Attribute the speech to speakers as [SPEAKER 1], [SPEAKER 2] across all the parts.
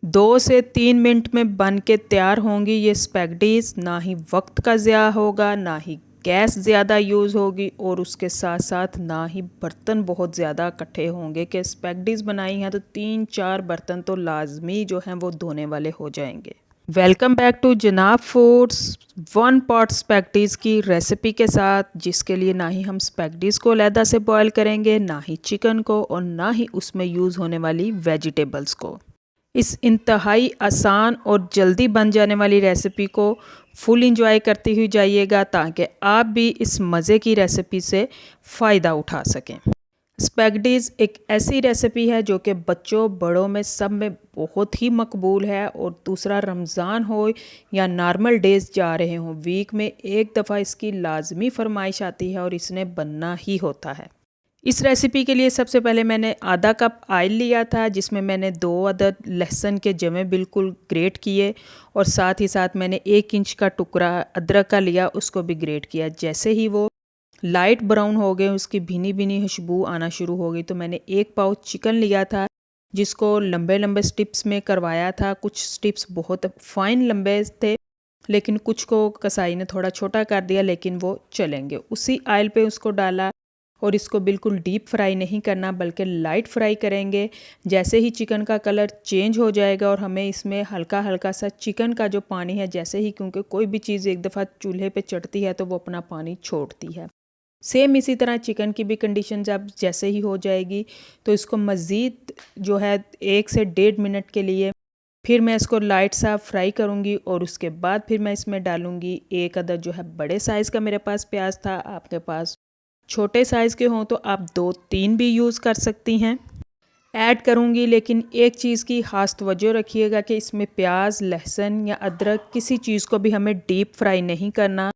[SPEAKER 1] 2 से 3 मिनट में बन के तैयार होंगी ये स्पैगडीज़। ना ही वक्त का ज़्यादा होगा, ना ही गैस ज़्यादा यूज़ होगी, और उसके साथ साथ ना ही बर्तन बहुत ज़्यादा इकट्ठे होंगे। कि स्पैगडीज़ बनाई हैं तो 3-4 बर्तन तो लाजमी जो हैं वो धोने वाले हो जाएंगे। वेलकम बैक टू जनाब फूड्स। 1 पॉट स्पैगडीज़ की रेसिपी के साथ, जिसके लिए ना ही हम स्पैगडीज़ को अलहदा से बॉयल करेंगे, ना ही चिकन को, और ना ही उसमें यूज़ होने वाली वेजिटेबल्स को। इस इंतहाई आसान और जल्दी बन जाने वाली रेसिपी को फुल इंजॉय करते हुए जाइएगा, ताकि आप भी इस मज़े की रेसिपी से फ़ायदा उठा सकें। स्पैगडीज़ एक ऐसी रेसिपी है जो कि बच्चों बड़ों में सब में बहुत ही मकबूल है। और दूसरा, रमज़ान हो या नॉर्मल डेज़ जा रहे हों, वीक में एक दफ़ा इसकी लाजमी फरमाइश आती है और इसने बनना ही होता है। इस रेसिपी के लिए सबसे पहले मैंने आधा कप ऑयल लिया था, जिसमें मैंने 2 अदद लहसुन के जमे बिल्कुल ग्रेट किए, और साथ ही साथ मैंने 1 इंच का टुकड़ा अदरक का लिया, उसको भी ग्रेट किया। जैसे ही वो लाइट ब्राउन हो गए, उसकी भीनी भीनी खुशबू आना शुरू हो गई, तो मैंने 1 पाउच चिकन लिया था, जिसको लंबे लंबे स्टिप्स में करवाया था। कुछ स्टिप्स बहुत फाइन लंबे थे, लेकिन कुछ को कसाई ने थोड़ा छोटा कर दिया, लेकिन वो चलेंगे। उसी ऑयल पे उसको डाला, और इसको बिल्कुल डीप फ्राई नहीं करना, बल्कि लाइट फ्राई करेंगे। जैसे ही चिकन का कलर चेंज हो जाएगा, और हमें इसमें हल्का हल्का सा चिकन का जो पानी है, जैसे ही, क्योंकि कोई भी चीज़ एक दफ़ा चूल्हे पे चढ़ती है तो वो अपना पानी छोड़ती है, सेम इसी तरह चिकन की भी कंडीशन जब जैसे ही हो जाएगी, तो इसको मज़ीद जो है 1 से 1.5 मिनट के लिए फिर मैं इसको लाइट सा फ्राई करूँगी। और उसके बाद फिर मैं इसमें डालूँगी 1 अदद जो है बड़े साइज़ का मेरे पास प्याज था। आपके पास छोटे साइज़ के हों तो आप 2-3 भी यूज़ कर सकती हैं। ऐड करूँगी, लेकिन एक चीज़ की ख़ास तवज्जो रखिएगा कि इसमें प्याज, लहसुन या अदरक किसी चीज़ को भी हमें डीप फ्राई नहीं करना,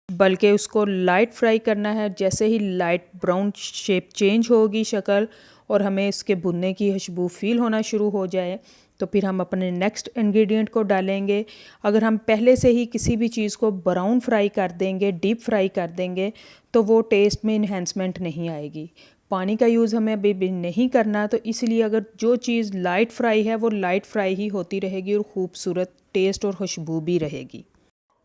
[SPEAKER 1] बल्कि उसको लाइट फ्राई करना है। जैसे ही लाइट ब्राउन शेप चेंज होगी शक्ल, और हमें इसके भुनने की खुशबू फील होना शुरू हो जाए, तो फिर हम अपने नेक्स्ट इंग्रेडिएंट को डालेंगे। अगर हम पहले से ही किसी भी चीज़ को ब्राउन फ्राई कर देंगे, डीप फ्राई कर देंगे, तो वो टेस्ट में इन्हेंसमेंट नहीं आएगी। पानी का यूज़ हमें अभी भी नहीं करना, तो इसलिए अगर जो चीज़ लाइट फ्राई है वो लाइट फ्राई ही होती रहेगी, और ख़ूबसूरत टेस्ट और खुशबू भी रहेगी।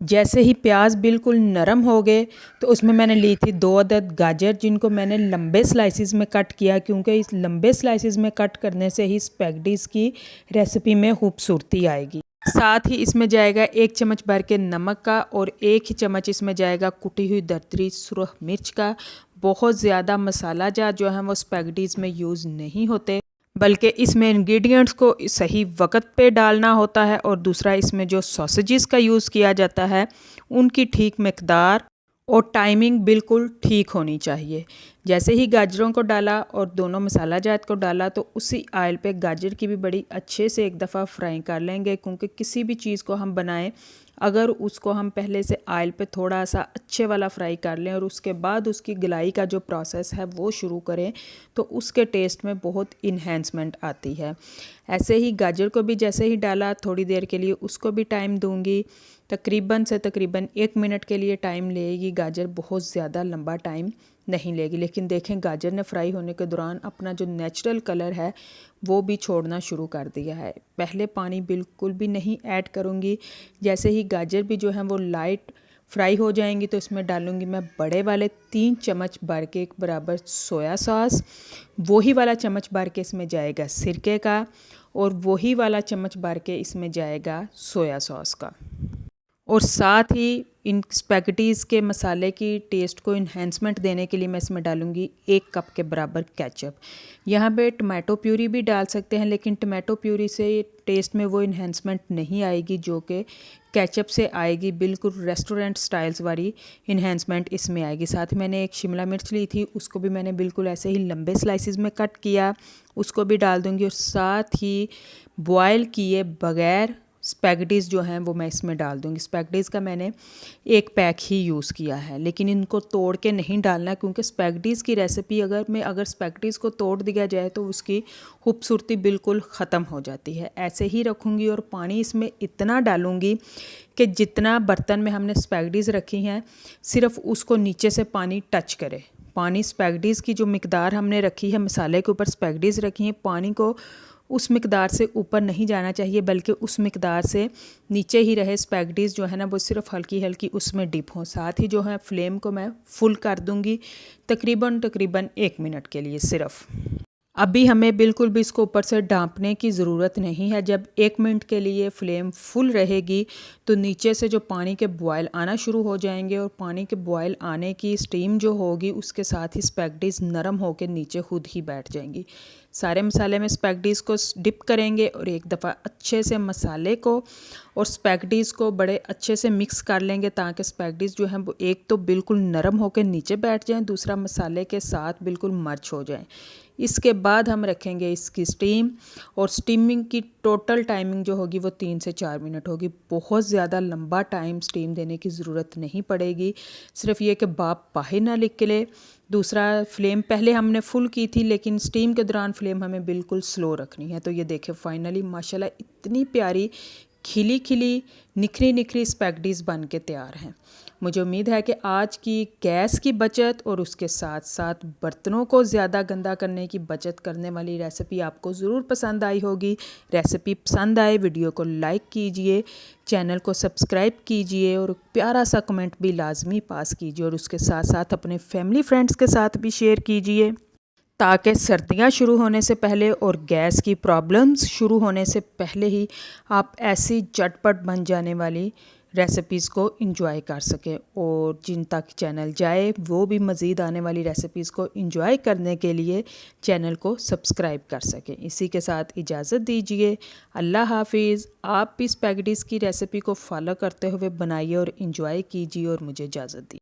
[SPEAKER 1] जैसे ही प्याज बिल्कुल नरम हो गए, तो उसमें मैंने ली थी 2 अदद गाजर, जिनको मैंने लंबे स्लाइसिस में कट किया, क्योंकि इस लंबे स्लाइसिस में कट करने से ही स्पैगडीज़ की रेसिपी में खूबसूरती आएगी। साथ ही इसमें जाएगा 1 चम्मच भर के नमक का, और 1 ही चम्मच इसमें जाएगा कुटी हुई दरदरी सुरख मिर्च का। बहुत ज़्यादा मसाला जात जो है वो स्पैगडीज़ में यूज़ नहीं होते, बल्कि इसमें इंग्रेडिएंट्स को सही वक्त पे डालना होता है। और दूसरा, इसमें जो सॉसेजेस का यूज़ किया जाता है, उनकी ठीक मकदार और टाइमिंग बिल्कुल ठीक होनी चाहिए। जैसे ही गाजरों को डाला और दोनों मसाला जात को डाला, तो उसी ऑयल पे गाजर की भी बड़ी अच्छे से एक दफ़ा फ्राई कर लेंगे, क्योंकि किसी भी चीज़ को हम बनाएं, अगर उसको हम पहले से ऑयल पे थोड़ा सा अच्छे वाला फ्राई कर लें, और उसके बाद उसकी गलाई का जो प्रोसेस है वो शुरू करें, तो उसके टेस्ट में बहुत इन्हेंसमेंट आती है। ऐसे ही गाजर को भी जैसे ही डाला, थोड़ी देर के लिए उसको भी टाइम दूंगी। तकरीबन 1 मिनट के लिए टाइम लेगी गाजर, बहुत ज़्यादा लंबा टाइम नहीं लेगी। लेकिन देखें, गाजर ने फ्राई होने के दौरान अपना जो नेचुरल कलर है वो भी छोड़ना शुरू कर दिया है। पहले पानी बिल्कुल भी नहीं ऐड करूँगी। जैसे ही गाजर भी जो है वो लाइट फ्राई हो जाएंगी, तो इसमें डालूँगी मैं बड़े वाले 3 चम्मच भर के एक बराबर सोया सॉस। वही वाला चम्मच भर के इसमें जाएगा सिरके का, और वही वाला चम्मच भर के इसमें जाएगा सोया सॉस का। और साथ ही इन स्पैगेटीज़ के मसाले की टेस्ट को इन्हेंसमेंट देने के लिए मैं इसमें डालूँगी 1 कप के बराबर केचप। यहाँ पे टमाटो प्यूरी भी डाल सकते हैं, लेकिन टमाटो प्यूरी से टेस्ट में वो इन्हेंसमेंट नहीं आएगी जो कि केचप से आएगी। बिल्कुल रेस्टोरेंट स्टाइल्स वाली इन्हेंसमेंट इसमें आएगी। साथ ही मैंने एक शिमला मिर्च ली थी, उसको भी मैंने बिल्कुल ऐसे ही लंबे स्लाइसिस में कट किया, उसको भी डाल दूँगी। और साथ ही बॉयल किए बगैर स्पैगेटीज़ जो हैं वो मैं इसमें डाल दूँगी। स्पैगेटीज़ का मैंने 1 पैक ही यूज़ किया है, लेकिन इनको तोड़ के नहीं डालना, क्योंकि स्पैगेटीज़ की रेसिपी अगर स्पैगेटीज़ को तोड़ दिया जाए तो उसकी खूबसूरती बिल्कुल ख़त्म हो जाती है। ऐसे ही रखूँगी, और पानी इसमें इतना डालूँगी कि जितना बर्तन में हमने स्पैगेटीज़ रखी हैं, सिर्फ उसको नीचे से पानी टच करे। पानी स्पैगेटीज़ की जो मिकदार हमने रखी है, मसाले के ऊपर स्पैगेटीज़ रखी हैं, पानी को उस मिकदार से ऊपर नहीं जाना चाहिए, बल्कि उस मिकदार से नीचे ही रहे। स्पैगडीज़ जो है ना वो सिर्फ हल्की हल्की उसमें डिप हों। साथ ही जो है फ्लेम को मैं फुल कर दूँगी तकरीबन 1 मिनट के लिए सिर्फ। अभी हमें बिल्कुल भी इसको ऊपर से ढाँपने की ज़रूरत नहीं है। जब 1 मिनट के लिए फ्लेम फुल रहेगी तो नीचे से जो पानी के बॉयल आना शुरू हो जाएंगे, और पानी के बॉयल आने की स्टीम जो होगी उसके साथ ही स्पैगडीज़ नरम होकर नीचे खुद ही बैठ जाएंगी। सारे मसाले में स्पैगडीज़ को डिप करेंगे और एक दफ़ा अच्छे से मसाले को और स्पैगडीज़ को बड़े अच्छे से मिक्स कर लेंगे, ताकि स्पैगडीज़ जो हैं वो एक तो बिल्कुल नरम होकर नीचे बैठ जाएं, दूसरा मसाले के साथ बिल्कुल मर्ज हो जाएं। इसके बाद हम रखेंगे इसकी स्टीम, और स्टीमिंग की टोटल टाइमिंग जो होगी वो 3 से 4 मिनट होगी। बहुत ज़्यादा लंबा टाइम स्टीम देने की ज़रूरत नहीं पड़ेगी, सिर्फ ये कि भाप बाहर ना निकले। दूसरा, फ्लेम पहले हमने फुल की थी, लेकिन स्टीम के दौरान फ्लेम हमें बिल्कुल स्लो रखनी है। तो ये देखें फाइनली माशाल्लाह इतनी प्यारी खिली खिली निखरी निखरी स्पैगडीज़ बन के तैयार हैं। मुझे उम्मीद है कि आज की गैस की बचत और उसके साथ साथ बर्तनों को ज़्यादा गंदा करने की बचत करने वाली रेसिपी आपको ज़रूर पसंद आई होगी। रेसिपी पसंद आए वीडियो को लाइक कीजिए, चैनल को सब्सक्राइब कीजिए और प्यारा सा कमेंट भी लाजमी पास कीजिए, और उसके साथ साथ अपने फैमिली फ्रेंड्स के साथ भी शेयर कीजिए, ताकि सर्दियां शुरू होने से पहले और गैस की प्रॉब्लम्स शुरू होने से पहले ही आप ऐसी झटपट बन जाने वाली रेसिपीज़ को एंजॉय कर सकें, और जिन तक चैनल जाए वो भी मज़ीद आने वाली रेसिपीज़ को एंजॉय करने के लिए चैनल को सब्सक्राइब कर सकें। इसी के साथ इजाज़त दीजिए। अल्लाह हाफिज़। आप भी स्पैगडीज़ की रेसिपी को फॉलो करते हुए बनाइए और एंजॉय कीजिए, और मुझे इजाज़त दीजिए।